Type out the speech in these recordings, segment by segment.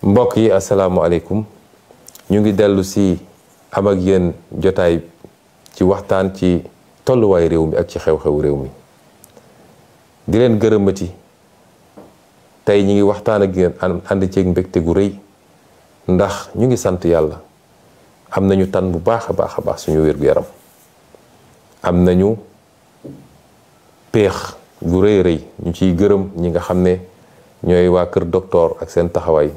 mbokk yi asalaamualeykum ñu ngi dellu si am ak yéen jotaay ci waxtaan ci tolluwaay réew mi ak ci xew-xew réew mi di leen gërëmati tey ñu ngi waxtaan ak yéen ànd ceeg mbégte gu rëy ndax ñu ngi sant yàlla am nañu tan bu baax a baax suñu wér-gu-yaram am nañu péex gu rëy ñu ciy gërëm ñi nga xam ne ñooy waa kër docteur ak seen taxawaay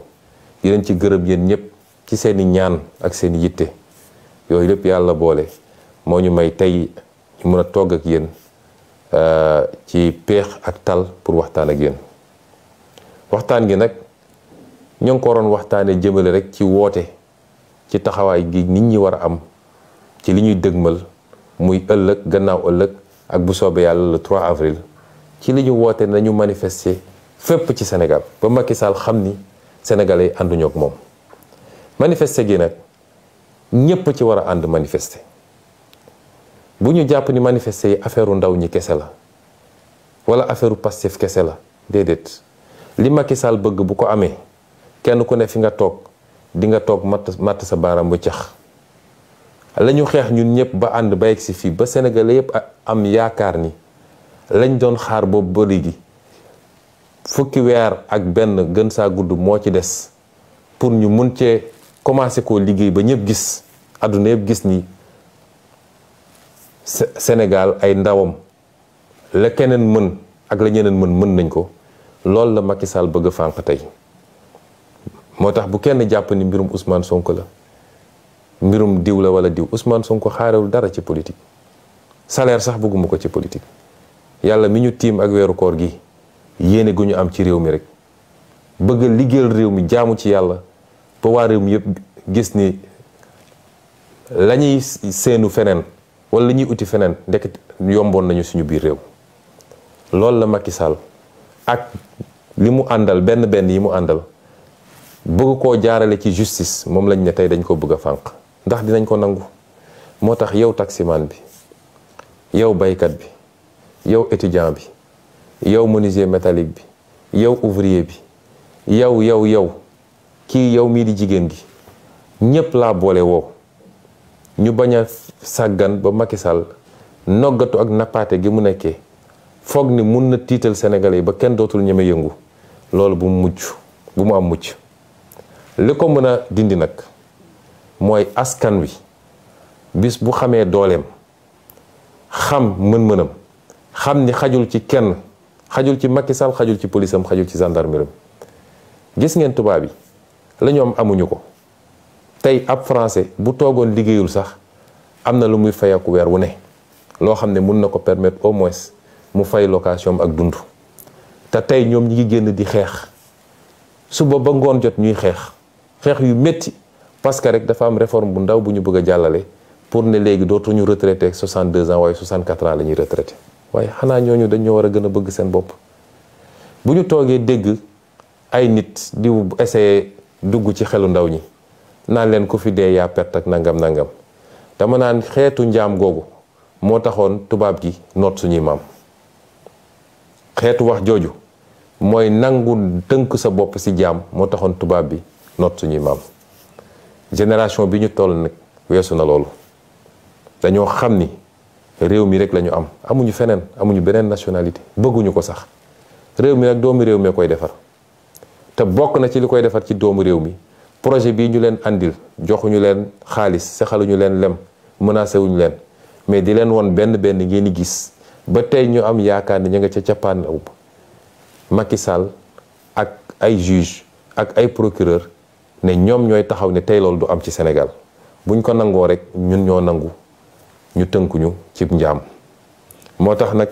di leen ci gërëm yéen ñëpp ci seeni ñaan ak seeni yitte yooyu lépp yàlla boole moo ñu may tey ñu mën a togg ak yéen ci péex ak tal pour waxtaan ak yéen waxtaan gi nag ñoo ngi ko waroon waxtaanee jëmale rek ci woote ci taxawaay gi nit ñi war a am ci li ñuy dëgmal muy ëllëg gannaaw ëllëg ak bu soobee yàlla le 3 avril ci li ñu woote nañu manifester fépp ci Sénégal ba Macky Sall xam ni sénégalais ànduñoo ak moom manifester gi nag ñépp ci war a ànd manifester bu ñu jàpp ni manifester yi affaire ndaw ñi kese la wala affaire Pastef kese la déedéet li Macky Sall bëgg bu ko amee kenn ku ne fi nga toog di nga toog matt sa baaraam bu cax la ñu xeex ñun ñëpp ba ànd ba yegg si fii ba sénégalais yëpp am yaakaar ni lañ doon xaar boobu ba léegi fukki weer ak benn gën saa gudd moo ci des pour ñu mun cee commencé koo liggéey ba ñëpp gis àdduna yëpp gis ni Sénégal ay ndawam la keneen mën ak la ñeneen mën nañ ko loolu la Macky Sall bëgg a fànq tey moo tax bu kenn jàpp ni mbirum Ousmane Sonko la mbirum diw la wala diw Ousmane Sonko xaarewul dara ci politique salaire sax bëgguma ko ci politique yàlla mi ñu tiim ak weeru koor gi yéene gu ñu am ci réew mi rek bëgg a liggéeyal réew mi jaamu ci yàlla ba waa réew mi yëpp gis ni la ñuy seenu feneen wala la ñuy uti feneen ndekk yomboon nañu suñu biir réew loolu la Macky Sall ak li mu àndal benn yi mu àndal bëgg koo jaarale ci justice moom lañ ne tey dañ ko bëgg a fànq ndax dinañ ko nangu moo tax yow taximan bi yow baykat bi yow étudiant bi yow menuisier métallique bi yow ouvrier bi yow kii yow mii di jigéen gi ñépp laa boole woo ñu bañ a sàggan ba Macky Sall noggatu ak nappaate gi mu nekkee foog ni mun na tiital sénégalais yi ba kenn dootul ñeme yëngu loolu bu mu am mucc li ko mën a dindi nag mooy askan wi bis bu xamee dooleem xam mën-mënam xam ni xajul ci kenn xajul ci Macky Sall xajul ci police am xajul ci gendarmerie gis ngeen tubaab yi la ñu am amuñu ko tey ab français bu toogoon liggéeyul sax am na lu muy fayaku weer wu ne loo xam ne mun na ko permettre au moins mu fay location ak dund te tey ñoom ñi ngi génn di xeex suba ba ngoon jot ñuy xeex yu métti parce que rek dafa am réforme bu ndaw bu ñu bëgg a jàllale pour ne léegi dootuñu retraité 62 ans waaye 64 ans la ñuy retraité waaye xanaa ñooñu dañoo war a gën a bëgg seen bopp bu ñu toogee dégg ay nit di essayer dugg ci xelu ndaw ñi naan leen ku fi dee yaa perte ak nangam dama naan xeetu njaam googu moo taxoon tubaab gi noot suñuy maam xeetu wax jooju mooy nangu tënk sa bopp ci jaam moo taxoon tubaab bi noot suñuy maam génération bi ñu toll nag weesu na loolu dañoo xam ni réew mi rek lañu am amuñu feneen amuñu beneen nationalité bëgguñu ko sax réew mi nag doomu réew mi koy defar te bokk na ci li koy defar ci doomu réew mi projet bii ñu leen andil joxuñu leen xaalis sexaluñu leen lem menacé wuñu leen mais di leen won benn ngeen di gis ba tey ñu am yaakaar ni ñu nga ca cappaandaw Macky Sall ak ay juge ak ay procureur ne ñoom ñooy taxaw ne tey loolu du am ci Sénégal buñ ko nangoo rek ñun ñoo nangu ñu tënkuñu ci njaam moo tax nag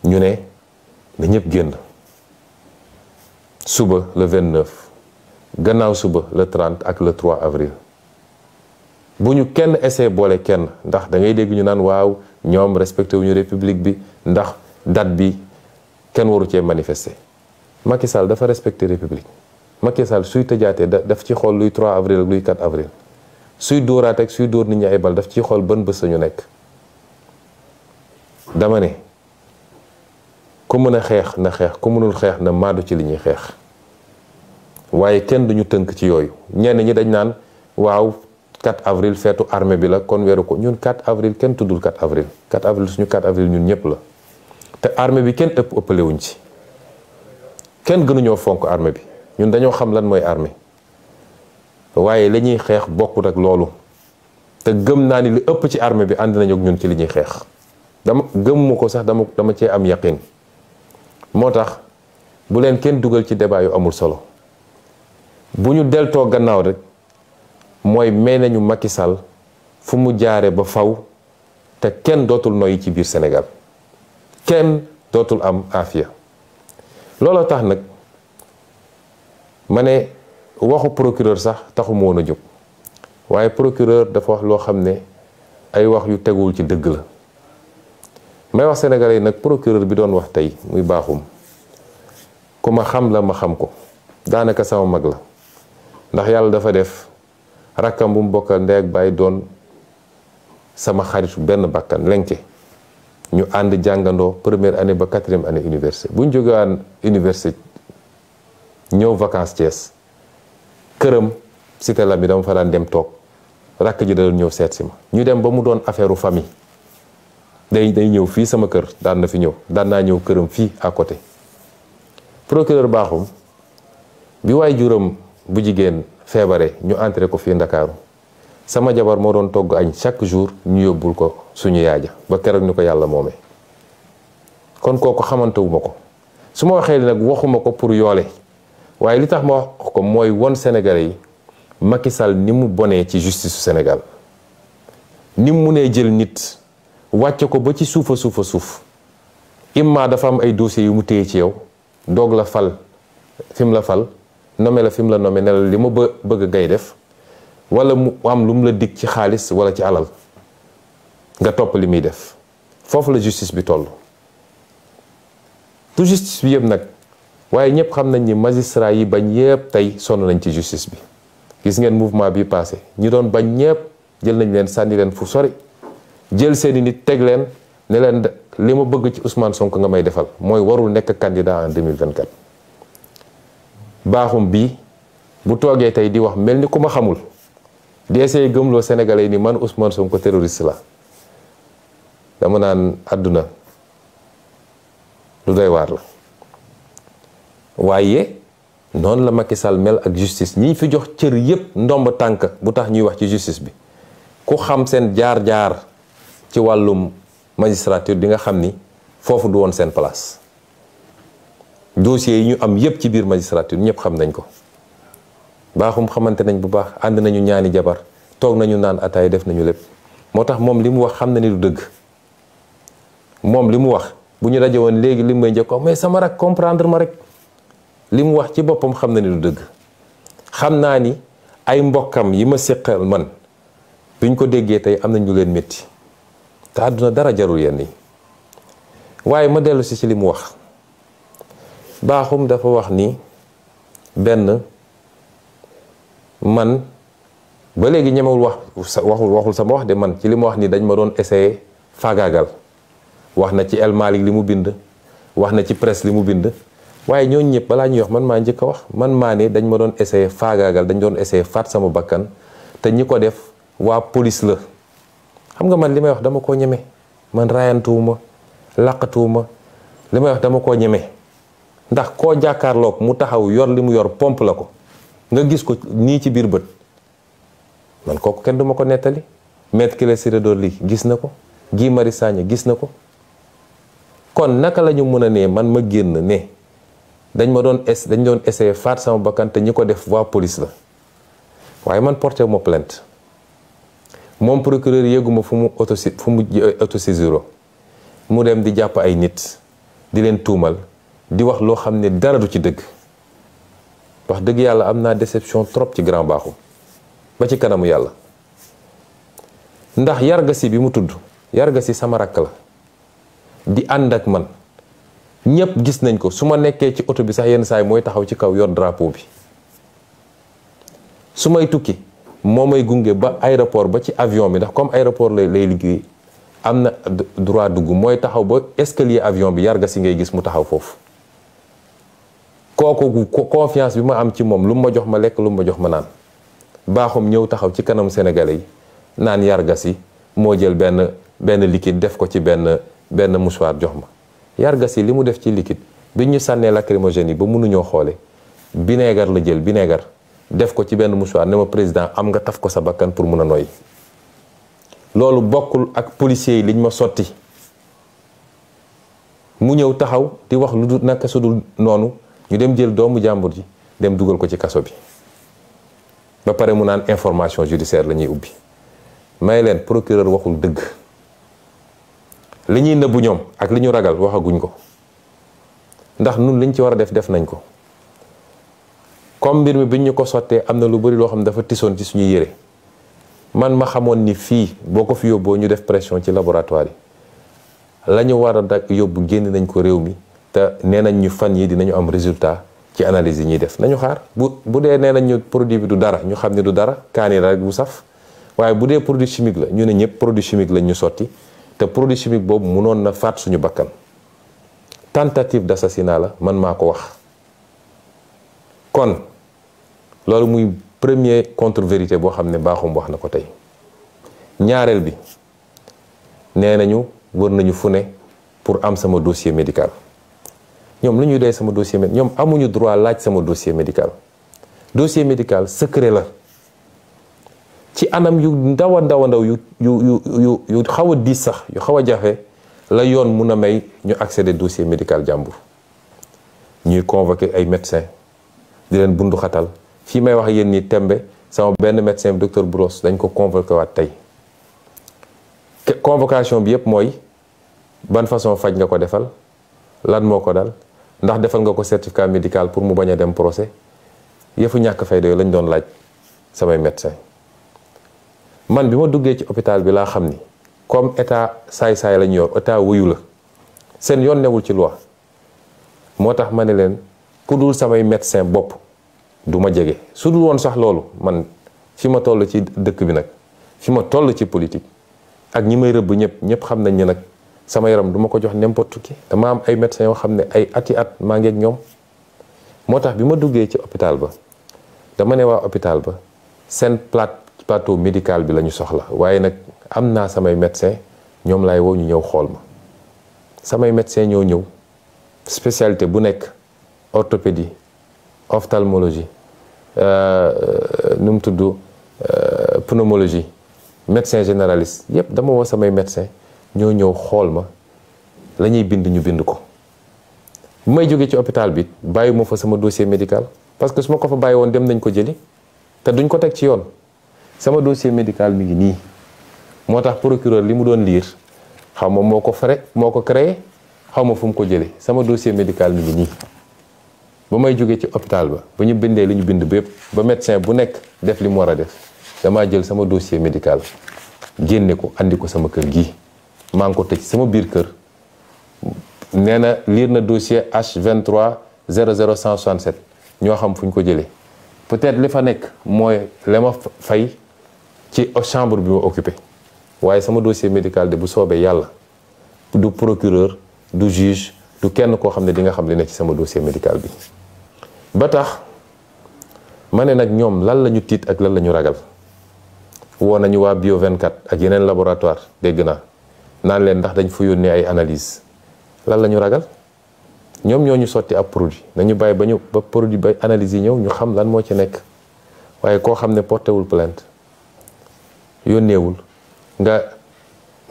ñu ne na ñëpp génn suba le 29 gannaaw suba le 30 ak le 3 avril bu ñu kenn essayé boole kenn ndax da ngay dégg ñu naan waaw ñoom respecté wuñu république bi ndax date bi kenn waru cee manifester Macky Sall dafa respecté république Macky Sall suy tëjaatee daf ci xool luy 3 avril ak luy 4 avril suy dóoraat ak suy dóor nit ñi ay bal daf ci xool ban bés sañu nekk dama ne ku mën a xeex na xeex ku mënul xeex na maadu ci li ñuy xeex waaye kenn duñu tënk ci yooyu. ñenn ñi dañ naan waaw 4 avril feetu armée bi la kon weeru ko ñun 4 avril kenn tuddul 4 avril 4 avril suñu 4 avril ñun ñëpp la te armée bi kenn ëppalewuñ ci kenn gënuñoo fonk armée bi ñun dañoo xam lan mooy armée waaye li ñuy xeex bokkut ak loolu te gëm naa ni li ëpp ci armée bi ànd nañu ak ñun ci li ñuy xeex dama gëmmu ko sax dama cee am yaqin moo tax bu leen kenn dugal ci débat yu amul solo bu ñu deltoo gannaaw rek mooy may nañu Macky Sall fu mu jaare ba faw te kenn dootul noyyi ci biir Sénégal kenn dootul am afiya looloo tax nag ma ne waxu procureur sax taxu ma woon a jóg waaye procureur dafa wax loo xam ne ay wax yu teguwul ci dëgg la may wax sénégalais yi nag procureur bi doon wax tey muy baaxum ku ma xam la ma xam ko daanaka sama mag la ndax yàlla dafa def rakkam bu mu bokkal ndey ak baay doon sama xaritu benn bakkan lenke ñu ànd jàngandoo première année ba 4e année université bu ñu jógewaan université ñëw vacances Thiès këram cité la bi dama fa daan dem toog rakk ji da doon ñëw seet si ma ñu dem ba mu doon affaire u famille day ñëw fii sama kër daan na fi ñëw daan naa ñëw këram fii à côté procureur baaxum bi waay juram bu jigéen feebare ñu entré ko fii Ndakaaru sama jabar moo doon togg añ chaque jour ñu yóbbul ko suñu yaaja ba keroog ni ko yàlla moomee kon kooku xamantewuma ko su ma waxee nag waxuma ko pour yoole waaye li tax ma wax ko mooy won Sénégalais yi Macky Sall ni mu bonee ci justice su Sénégal ni mu munee jël nit wàcce ko ba ci suufa suuf imma dafa am ay dossiers yu mu téye ci yow doog la fal fi mu la fal nommé la fi mu la nommé ne la li ma bëgg ngay def wala mu am lu mu la dig ci xaalis wala ci alal nga topp li muy def foofu la justice bi toll du justice bi yëpp nag waaye ñëpp xam nañ ni magistrat yi bañ yëpp tey sonn nañ ci justice bi gis ngeen mouvement bi passé ñi doon bañ ñëpp jël nañ leen sànni leen fu sori jël seeni nit teg leen ne leen li ma bëgg ci Ousmane Sonko nga may defal mooy warul nekk candidat en 2024 baaxum bii bu toogee tey di wax mel ni ku ma xamul di essayer gëmloo Sénégalais yi ni man Ousmane Sonko terroriste la dama naan àdduna lu doy waar la waaye noonu la Macky Sall mel ak justice ñi fi jox cër yépp ndomb tànk bu tax ñuy wax ci justice bi ku xam seen jaar-jaar ci wàllum magistrature di nga xam ni foofu du woon seen place dossiers yi ñu am yépp ci biir magistrature ñëpp xam nañ ko baaxum xamante nañ bu baax ànd nañu ñaani jabar toog nañu naan ataay def nañu lépp moo tax moom li mu wax xam na ni du dëgg moom li mu wax bu ñu daje woon léegi li may njëkk mais sama rak comprendre ma rek li mu wax ci boppam xam na ni du dëgg xam naa ni ay mbokkam yi ma séqal man buñ ko déggee tey am nañ lu leen métti te àdduna dara jarul yenn yi waaye ma dellu si ci li mu wax baaxum dafa wax ni benn man ba léegi ñemewul waxul sama wax de man ci li mu wax ni dañ ma doon essayer faagaagal wax na ci El Malick li mu bind wax na ci presse li mu bind waaye ñooñu ñëpp balaa ñuy wax man maa njëkk a wax man maa ne dañ ma doon essayer faagaagal dañ doon essayer faat sama bakkan te ñi ko def waa police la xam nga man li may wax dama koo ñeme man rayantuwuma laqatuwuma li may wax dama koo ñeme ndax koo jàkkaarloog mu taxaw yor li mu yor pompe la ko nga gis ko nii ci biir bët man kooku kenn duma ko nettali Maître Ciré Clédor Ly gis na ko Guy Marius Sagna gis na ko kon naka la ñu mën a ne man ma génn ne dañ doon essayer faat sama bakkan te ñi ko def waa police la waaye man porté ma plainte moom procureur yéeguma fu mu autosaisiro mu dem di jàpp ay nit di leen tuumal di wax loo xam ne dara du ci dëgg wax dëgg yàlla am naa déception trop ci grand baaxum ba ci kanamu yàlla ndax yargasi bi mu tudd yargasi sama rakk la di ànd ak man ñëpp gis nañ ko su ma nekkee ci oto bi sax yenn saay mooy taxaw ci kaw yor drapeau bi su may tukki moo may gunge ba aéroport ba ci avion bi ndax comme aéroport lay liggéey am na droit dugg mooy taxaw ba escalier avion bi yargasi ngay gis mu taxaw foofu kooku confiance bi ma am ci moom lu ma jox ma lekk lu ma jox ma naan baaxum ñëw taxaw ci kanam sénégalais yi naan yargas yi moo jël benn liquide def ko ci benn mouchoir jox ma yargas yi li mu def ci liquide bi ñu sànnee lacrymogène yi ba mënuñoo xoole vinaigre la jël vinaigre def ko ci benn mouchoir ne ma président am nga taf ko sa bakkan pour mun a noyyi loolu bokkul ak policiers yi liñ ma sotti mu ñëw taxaw di wax lu dul naka su dul noonu ñu dem jël doomu jàmbur ji dem dugal ko ci kaso bi ba pare mu naan information judiciaire la ñuy ubbi may leen procureur waxul dëgg li ñuy nëbbu ñoom ak li ñu ragal waxaguñ ko ndax nun liñ ci war a def nañ ko comme mbir mi biñ ñu ko sottee am na lu bari loo xam ne dafa tisoon ci suñu yére man ma xamoon ni fii boo ko fi yóbboo ñu def pression ci laboratoire yi la ñu war a dag yóbbu génn nañ ko réew mi te nee nañ ñu fan yi dinañu am résultat ci analyse yi ñuy def nañu xaar bu dee nee nañ ñu produit bi du dara ñu xam ne du dara kaani la rek bu saf waaye bu dee produit chimique la ñu ne ñëpp produit chimique lañ ñu sotti te produit chimique boobu mënoon na faat suñu bakkan tentative d'assassinat la man maa ko wax kon loolu muy premier contre-vérité boo xam ne baaxum wax na ko tey ñaareel bi nee nañu wër nañu fu ne pour am sama dossier médical ñoom lu ñuy doy sama dossier médical ñoom amuñu droit laaj sama dossier médical secret la ci anam yu ndaw a ndaw yu xaw a diis sax yu xaw a jafe la yoon mun a may ñu accéder dossier médical jàmbur ñuy convoquer ay médecins di leen bundu xatal fii may wax yéen nii tembe sama benn médecin bi docteur Bouros dañ ko convoqué waat tey convocation bi yëpp mooy ban façon faj nga ko defal lan moo ko dal ndax defal nga ko certificat médical pour mu bañ a dem procès yëfu ñàkk fayda yooyu lañ doon laaj samay médecin man bi ma duggee ci hôpital bi laa xam ni comme état saay-saay lañ yor état wuyu la seen yoon newul ci loi moo tax ma ne leen ku dul samay médecin bopp du ma jege su dul woon sax loolu man fi ma toll ci dëkk bi nag fi ma toll ci politique ak ñi may rëbb ñëpp xam nañ ne nag sama yaram du ma ko jox n'importe qui dama am ay médecins yoo xam ne ay ati at maa ngi ak ñoom moo tax bi ma duggee ci hôpital ba dama ne waa hôpital ba seen plateau médical bi la ñu soxla waaye nag am naa samay médecins ñoom laay woo ñu ñëw xool ma samay médecins ñoo ñëw spécialité bu nekk orthopédie ophtalmologie nu mu tudd pneumologie médecin généraliste yépp dama woo samay médecins ñoo ñëw xool ma la ñuy bind ñu bind ko bu may jógee ci hôpital bi bàyyi ma fa sama dossier médical parce que su ma ko fa bàyyi woon dem nañ ko jëli te duñ ko teg ci yoon sama dossier médical mi ngi nii moo tax procureur li mu doon liir xaw ma moo ko créé xaw ma fu mu ko jëlee sama dossier médical mi ngi nii ba may jógee ci hôpital ba ñu bindee li ñu bind bépp ba médecin bu nekk def li mu war a def damaa jël sama dossier médical génne ko andi ko sama kër gi maa ngi ko tëj sama biir kër nee na liir na dossier H23 00167 ñoo xam fu ñu ko jëlee peut-être li fa nekk mooy la ma fay ci chambre bi ma occupé waaye sama dossier médical de bu soobee yàlla du procureur du juge du kenn koo xam ne di nga xam li nekk ci sama dossier médical bi ba tax ma ne nag ñoom lan la ñu tiit ak lan la ñu ragal woo nañu waa Bio 24 ak yeneen laboratoire dégg naa naan leen ndax dañ fa yónnee ay analyse lan la ñu ragal ñoom ñoo ñu sotti ab produit nañu bàyyi ba produit ba analyse yi ñëw ñu xam lan moo ci nekk waaye koo xam ne portéwul plainte yónneewul nga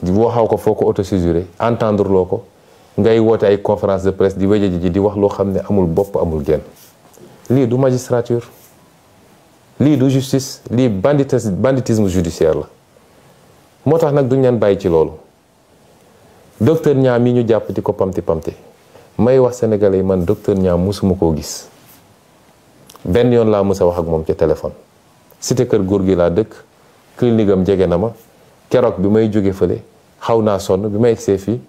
waxaw ko foo ko autosaisiré entendre loo ko ngay woote ay conférence de presse di wéje ji di wax loo xam ne amul bopp amul genn lii du magistrature lii du justice lii banditisme judiciaire la moo tax nag duñ leen bàyyi ci loolu docteur Niang mi ñu jàpp di ko pamti may wax sénégalais yi man docteur Niang musuma koo gis benn yoon laa mës a wax ak moom ci téléphone cité kër góor gi laa dëkk clinique am jege na ma keroog bi may jóge fële xaw naa sonn bi may egsee fii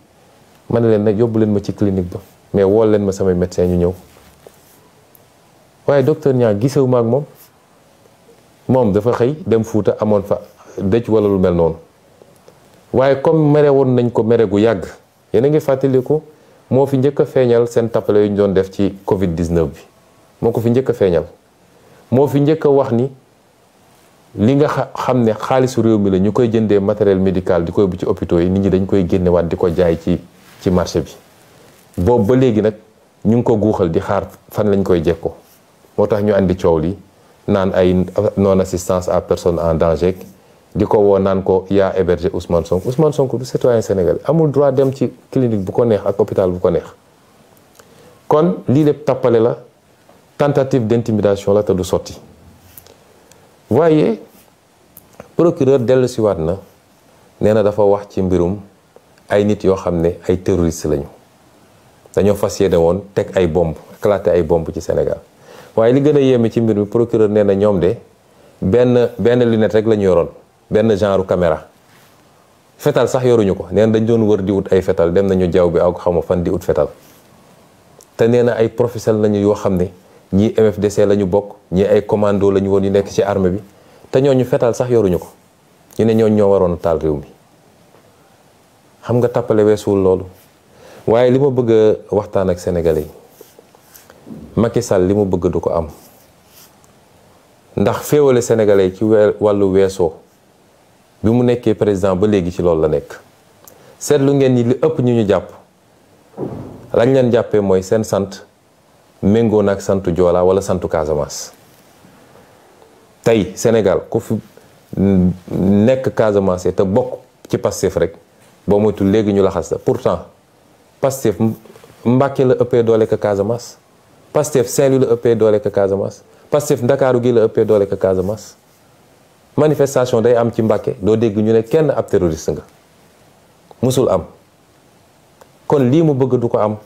ma ne leen nag yóbbu leen ma ci clinique ba mais wool leen ma samay médecin ñu ñëw waaye docteur Niang gisewu ma ak moom dafa xëy dem Fuuta amoon fa dëj wala lu mel noonu waaye comme mere woon nañ ko mere gu yàgg yéen a ngi fàttaliku moo fi njëkk a feeñal seen tappale yu ñu doon def ci Covid 19 bi moo ko fi njëkk a feeñal. moo fi njëkk a wax ni li nga xam ne xaalisu réew mi la ñu koy jëndee matériel médical di koy bu ci hôpitaux yi nit ñi dañ koy génnewaat di ko jaay ci marché bi. boobu ba léegi nag ñu ngi ko guuxal di xaar fan lañ koy jekko moo tax ñu andi coow li naan ay non assistance à personne en danger di ko woo naan ko yaa hébergé Ousmane Sonko. Ousmane Sonko du citoyen sénégalais, amul droit dem ci clinique bu ko neex ak hôpital bu ko neex. kon lii lépp tappale la, tentative d'intimidation la te du sotti. waaye procureur dellusiwaat na nee na dafa wax ci mbirum ay nit yoo xam ne ay terroristes lañu. dañoo fas yéene woon teg ay bomb éclater ay bomb ci Sénégal. waaye li gën a yéeme ci mbir mi procureur nee na ñoom de benn lunette rek la ñu yoroon, benn genre caméra. fetal sax yoruñu ko, nee na dañ doon wër di wut ay fetal, dem nañu jaww bi ak xawma fan di wut fetal. te nee na ay professionnels lañu yoo xam ne ñii MFDC la ñu bokk, ñii ay commando la ñu woon yu nekk ci armée bi, te ñooñu fetal sax yoruñu ko. ñu ne ñooñu ñoo waroon taal réew mi. xam nga tappale weesuwul loolu. waaye li ma bëgg a waxtaan ak sénégalais yi, Macky Sall li mu bëgg du ko am. ndax féewale sénégalais yi ci wàllu weesoo bi mu nekkee président ba léegi ci loolu la nekk. seetlu ngeen ni li ëpp ñu jàpp lañ leen jàppee mooy seen sant méngoo na ak santu Joola wala santu Casamance. tey Sénégal ku fi nekk Casamance te bokk ci Pastef rek boo moytul léegi ñu laxas la. pourtant Pastef Mbàkke la ëppee doole ka Casamance, Pastef Saint-Louis la ëppee doole ka Casamance, Pastef Ndakaaru gi la ëppee doole ka Casamance. manifestation day am ci Mbàkke doo dégg ñu ne kenn ab terroriste nga, musul am. kon lii mu bëgg du ko am.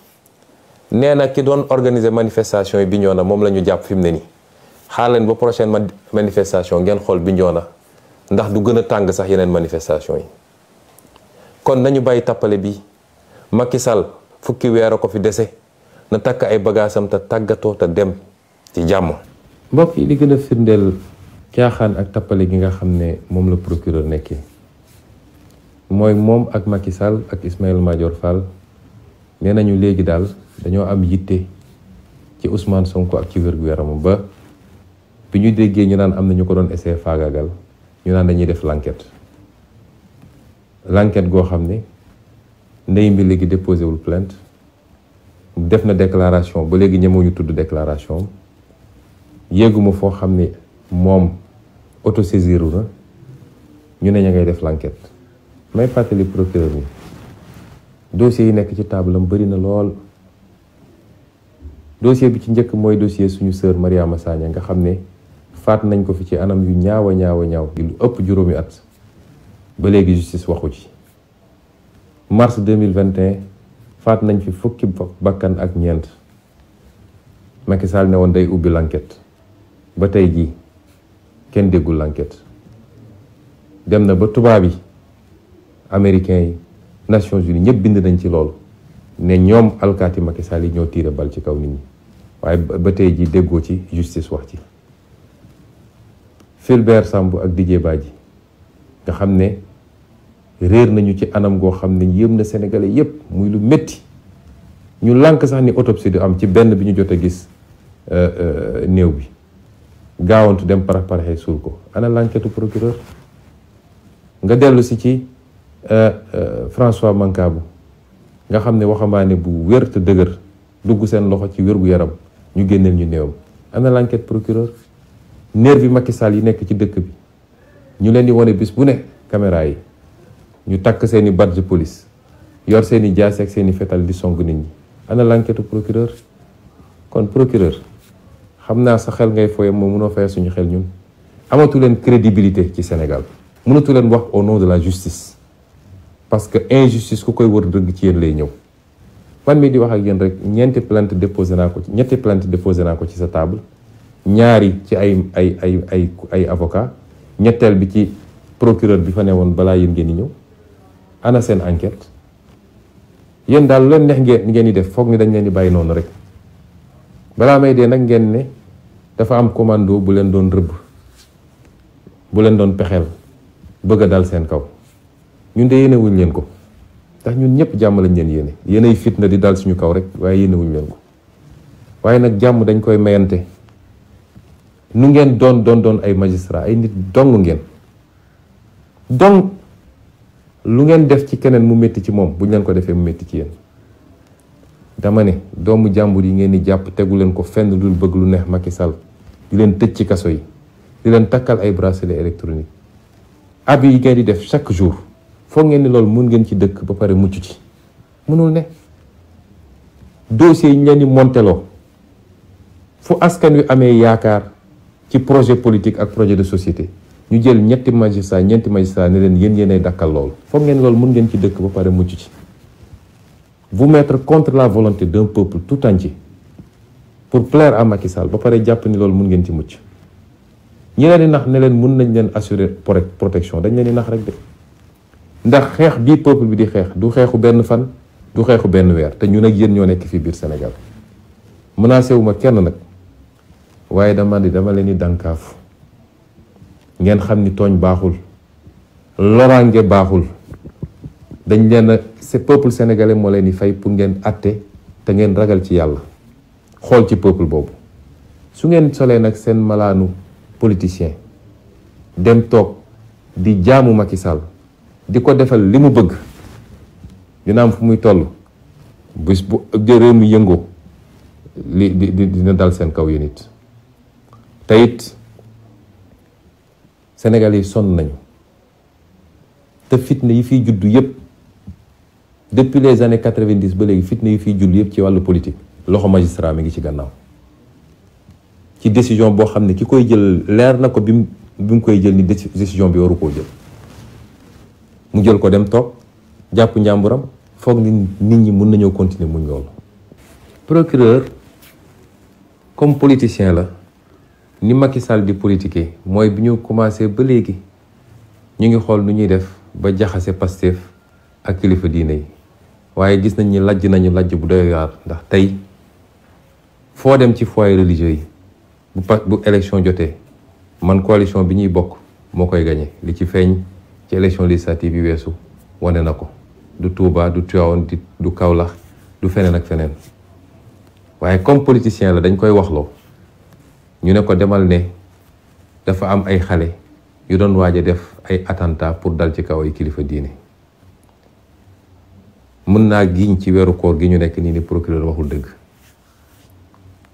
nee na ki doon organiser manifestation yi Bignona moom la ñu jàpp fi mu ne nii. xaar leen ba prochaine manifestation ngeen xool Bignona ndax du gën a tàng sax yeneen manifestation yi. kon nañu bàyyi tappale bi. Macky Sall fukki weer a ko fi dese na takk ay bagaasam te tàggatoo te dem ci jàmm. mbokk yi li gën a firndeel caaxaan ak tappale gi nga xam ne moom la procureur nekkee mooy moom ak Macky Sall ak Ismaïla Madior Fall nee nañu léegi daal dañoo am yitte ci Ousmane Sonko ak ci wér-gu-yaramam ba bi ñu déggee ñu naan am na ñu ko doon essayer faagaagal ñu naan dañuy def l'enquête goo xam ne ndey mbi léegi déposé wul plainte def na déclaration ba léegi ñemewuñu tudd déclaration yéeguma foo xam ne moom autosaisiru na ñu ne ña ngay def l'enquête. may fàttali procureur ni dossier yi nekk ci table am bëri na lool. dossier bi ci njëkk mooy dossier suñu sœur Mariama Sagna nga xam ne faat nañ ko fi ci anam yu ñaaw a ñaaw gi lu ëpp juróomi at ba léegi justice waxu ci. mars 2021 faat nañ fi fukki bakkan ak ñeent Macky Sall ne woon day ubbi l'enquête ba tey jii kenn déggul l'enquête. dem na ba tubaab yi américains yi Nations Unies ñëpp bind nañ ci loolu ne ñoom alkaati Macky Sall yi ñoo tiire bal ci kaw nit ñi waaye ba tey jii déggoo ci justice wax ci. Fulbert Sambou ak Didier Badji nga xam ne réer nañu ci anam goo xam ne yéem na sénégalais yépp muy lu métti ñu lànk sax ni autopsie du am ci benn bi ñu jot a gis néew bi gaawantu dem paraxee suul ko. ana l'enquête procureur. nga dellu si ci François Mancabou nga xam ne waxambaane bu wér te dëgër dugg seen loxo ci wér-gu-yaram ñu génneel ñu néewam. ana l'enquête procureur. nervi Macky Sall yi nekk ci dëkk bi ñu leen di wane bis bu ne caméra yi ñu takk seeni badge police yor seeni jaasi ak seeni fetal di song nit ñi. ana l'enquête procureur. kon procureur xam naa sa xel ngay foye moom mënoo fay suñu xel ñun. amatu leen crédibilité ci Sénégal. mënatu leen wax au nom de la justice parce que injustice ku koy wër dëgg ci yéen lay ñëw. man mii di wax ak yéen rek ñetti plainte déposé naa ko ci sa table. ñaari ci ay avocat ñetteel bi ci procureur bi fa ne woon balaa yéen ngeen di ñëw. ana seen enquête. yéen daal lu leen neex ngeen di def foog ni dañ leen di bàyyi noonu rek balaa may dee nag ngeen ne dafa am commando bu leen doon rëbb bu leen doon pexeel bëgg a dal seen kaw. ñun de yéene wuñ leen ko ndax ñun ñëpp jàmm lañ leen yéene. yéenay fitna di dal suñu kaw rek waaye yéene wuñ leen ko. waaye nag jàmm dañ koy mayante. nu ngeen doon ay magistrat ay nit dong ngeen donc lu ngeen def ci keneen mu métti ci moom bu ñu leen ko defee mu métti ci yéen. dama ne doomu jàmbur yi ngeen di jàpp tegu leen ko fenn dul bëgg lu neex Macky Sall di leen tëj ci kaso yi di leen takkal ay bracelet électronique ab yi ngeen di def chaque jour foog ngeen ni loolu mun ngeen ci dëkk ba pare mucc ci mënul ne. dossier yi ñu leen di monteloo fu askan wi amee yaakaar ci projet politique ak projet de société ñu jël ñeenti magistrat ne leen yéenay dakkal loolu foog ngeen loolu mun ngeen ci dëkk ba pare mucc ci. vous mettre contre la volonté d'un peuple tout entier pour plaire à Macky Sall ba pare jàpp ni loolu mun ngeen ci mucc. ñi leen di nax ne leen mun nañ leen assurer protection dañ leen di nax rek de ndax xeex bii peuple bi di xeex du xeexu benn fan du xeexu benn weer te ñun ak yéen ñoo nekk fii biir Sénégal. menacé wu ma kenn nag waaye dama leen di dànkaafu ngeen xam ni tooñ baaxul loraange baaxul. dañ leen a peuple sénégalais moo leen di fay pour ngeen àtte te ngeen ragal ci yàlla xool ci peuple boobu su ngeen solee nag seen malaanu politicien dem toog di jaamu Macky Sall di ko defal li mu bëgg dina am fu muy toll bis bu réew mi yëngoo dina dal seen kaw yéen it te it Sénégal yi sonn nañu te fitna yi fiy juddu yépp depuis les années 90 ba léegi fitna yi fiy jull yëpp ci wàllu politique loxo magistrat mi ngi ci gannaaw ci décision boo xam ne ki koy jël leer na ko bi mu koy jël ni décision bi waru koo jël mu jël ko dem toog jàpp njàmburam foog ni nit ñi mun nañoo continuer muñ loolu. procureur comme politicien la ni Macky Sall di politiquer mooy bi ñu commencé ba léegi ñu ngi xool nu ñuy def ba jaxase Pastef ak kilifa diine yi. waaye gis nañ ni lajj bu doy waar ndax tey foo dem ci foyer religieux yi bu élection jotee man coalition bi ñuy bokk moo koy gañe li ci feeñ ci élection législative yi weesu wane na ko du Touba du Tivaouane du Kaolack du feneen ak feneen waaye comme politicien la dañ koy waxloo ñu ne ko demal ne dafa am ay xale yu doon waaj a def ay attentat pour dal ci kaw ay kilifa diine. mën naa giñ ci weeru koor gi ñu nekk nii ni procureur waxul dëgg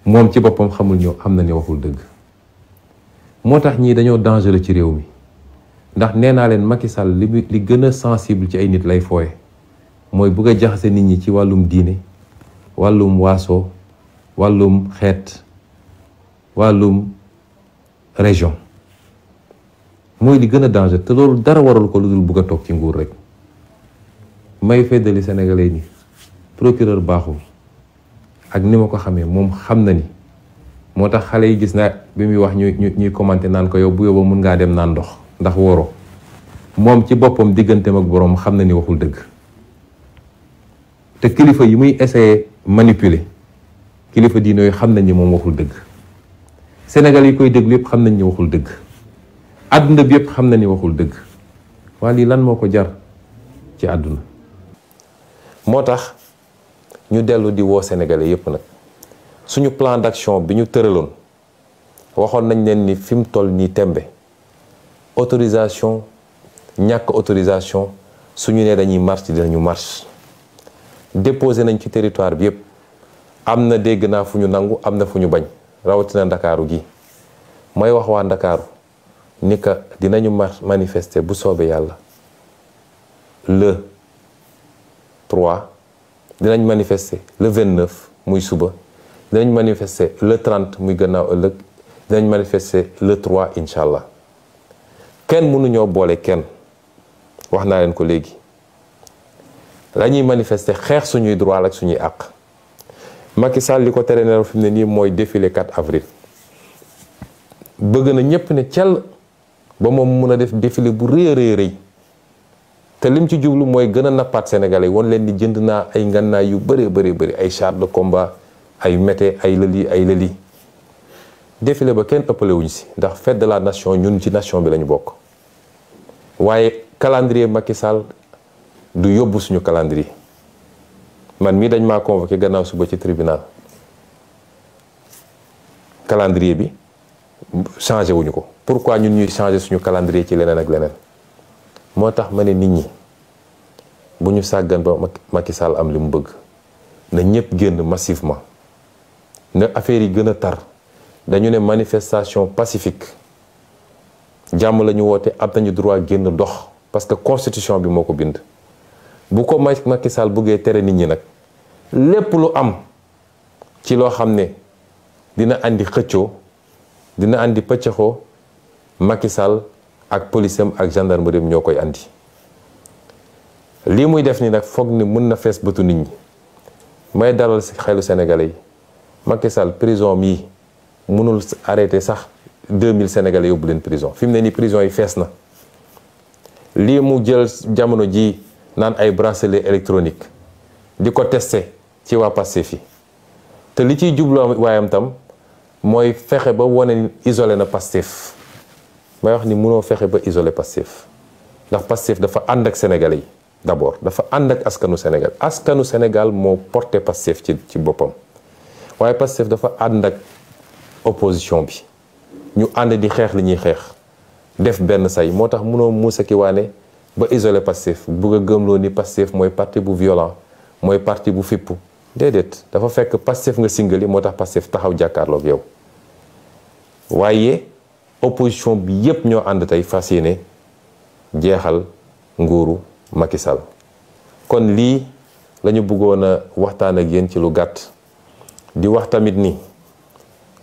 moom ci boppam xamul ñoo xam na ni waxul dëgg moo tax ñii dañoo dangereux ci réew mi ndax nee naa leen Macky Sall li gën a sensible ci ay nit lay fooye mooy bëgg a jaxase nit ñi ci wàllum diine wàllum waaso wàllum xeet wàllum région mooy li gën a danger te loolu dara waral ko lu dul bëgg a toog ci nguur rek. may feddali sénégalais ni procureur baaxul ak ni ma ko xamee moom xam na ni moo tax xale yi gis na bi muy wax ñuy commenté naan ko yow bu yóbba mun ngaa dem naan ndox ndax woro moom ci boppam digganteem ak boroom xam na ni waxul dëgg te kilifa yi muy essayé manipuler kilifa diine yooyu xam nañ ni moom waxul dëgg Sénégal yi koy déglu yëpp xam nañ ni waxul dëgg àdduna bi yëpp xam na ni waxul dëgg waa lii lan moo ko jar ci àdduna. moo tax ñu dellu di woo sénégalais yépp nag suñu plan d'action bi ñu tëraloon waxoon nañ leen ni fi mu toll nii tembe autorisation ñàkk autorisation suñu nee dañuy marche dinañu marche déposé nañ ci territoire bi yépp am na dégg naa fu ñu nangu am na fu ñu bañ rawatina ndakaaru gi may wax waa ndakaaru ni ka dinañu manifester bu soobee yàlla le 3 dinañ manifester le 29 muy suba dinañ manifester le 30 muy gannaaw ëllëg dinañ manifester le 3 incha allah kenn mënuñoo boole kenn wax naa leen ko léegi la ñuy manifester xeex suñuy droit ak suñuy àq Macky Sall li ko tere nelaw fi mu ne nii mooy défilé 4 avril bëgg na ñépp ne cell ba moom mun a def défilé bu rëy rëy rëy te lim ci jublu mooy gën a nappaat sénégalais woon leen di jënd naa ay ngannaay yu bëree bëri ay char de combat ay mété ay lëli défilé ba kenn ëppale wuñ si ndax fête de la nation ñun ci nation bi lañu bokk waaye calendrier Macky Sall du yóbbu suñu calendrier man mii dañ maa convoqué gannaaw suba ci tribunal calendrier bi changé wuñu ko. Pourquoi ñun ñuy changé suñu calendrier ci leneen ak leneen? moo tax ma ne nit ñi bu ñu sàggan ba Macky Sall am li mu bëgg na ñëpp génn massivement na affaire yi gën a tar. dañu ne manifestation pacifique jàmm la ñu woote, am nañu droit génn dox parce que constitution bi moo ko bind. bu ko Macky Sall bëggee tere nit ñi nag lépp lu am ci loo xam ne dina andi xëccoo, dina andi pëccëxoo, Macky Sall ak policeam ak gendarmerie ñoo koy andi. lii muy def ni nag foog ni mën na fees bëtu nit ñi. may dalal si xelu Sénégalais yi, Macky Sall prison mii mënul arrêté sax 2000 Sénégalais yóbbu leen prison. fi mu ne nii prison yi fees na. lii mu jël jamono ji naan ay bracelet électronique di ko testé ci waa Pastef yi te li ciy jubloo waayam tam mooy fexe ba wane isolé na Pastef. may wax ni mënoo fexe ba isolé Pastef ndax Pastef dafa ànd ak Sénégalais yi d'abord, dafa ànd ak askanu Sénégal. askanu Sénégal moo porté Pastef ci boppam waaye Pastef dafa ànd ak opposition bi ñu ànd di xeex li ñuy xeex def benn say. moo tax mënoo muusa ki waane ba isolé Pastef bugg a gëmloo ni Pastef mooy parti bu violent, mooy parti bu fippu. déedéet, dafa fekk Pastef nga singali moo tax Pastef taxaw jàkkaarloog yow. waaye opposition bi yépp ñoo ànd tey fas yéene jeexal nguuru Macky Sall. kon lii lañu bëggoon a waxtaan ak yéen ci lu gàtt. di wax tamit ni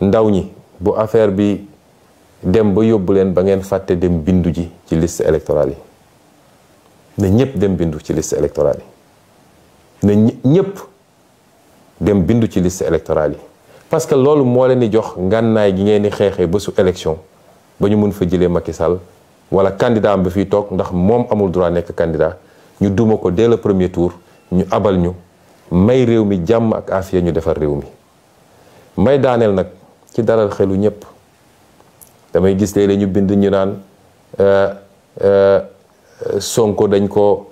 ndaw ñi bu affaire bi dem ba yóbbu leen ba ngeen fàtte dem bindu ji ci liste électorale yi. na ñëpp dem bindu ci liste électorale yi. na ñëpp dem bindu ci liste électorale yi. parce que loolu moo leen di jox ngànnaay gi ngeen di xeexee ba su élection ba ñu mun fa jëlee Macky Sall wala candidat am ba fiy toog ndax moom amul droit nekk candidat ñu duma ko dès le premier tour ñu abal ñu may réew mi jàmm ak afiya ñu defar réew mi. may daaneel nag ci dalal xelu ñëpp damay gis léeg-léeg ñu bind ñu naan Sonko dañ ko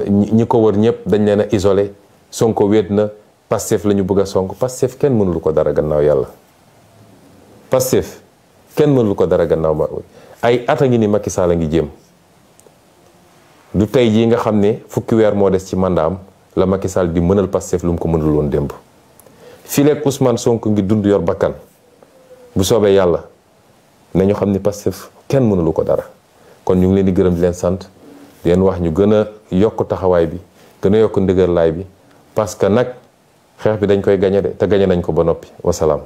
ñi ko wër ñëpp dañ leen a isolé Sonko wéet na Pastef la ñu bëgg a sonk. Pastef kenn mënul ko dara gannaaw yàlla. Pastef kenn mënul ko dara gannaaw ma ay at a ngi ni Macky Sall a ngi jéem. du tey jii nga xam ne fukki weer moo des ci mandaam la Macky Sall di mënal Pastef lu mu ko mënul woon démb. fileeg Ousmane Sonko ngi dund yor bakkan bu soobee yàlla nañu xam ni Pastef kenn mënulu ko dara. kon ñu ngi leen di gërëm di leen sant di leen wax ñu gën a yokk taxawaay bi gën a yokk ndëgër laay bi parce que nag xeex bi dañ koy gañe de te gañe nañ ko ba noppi wasalaam.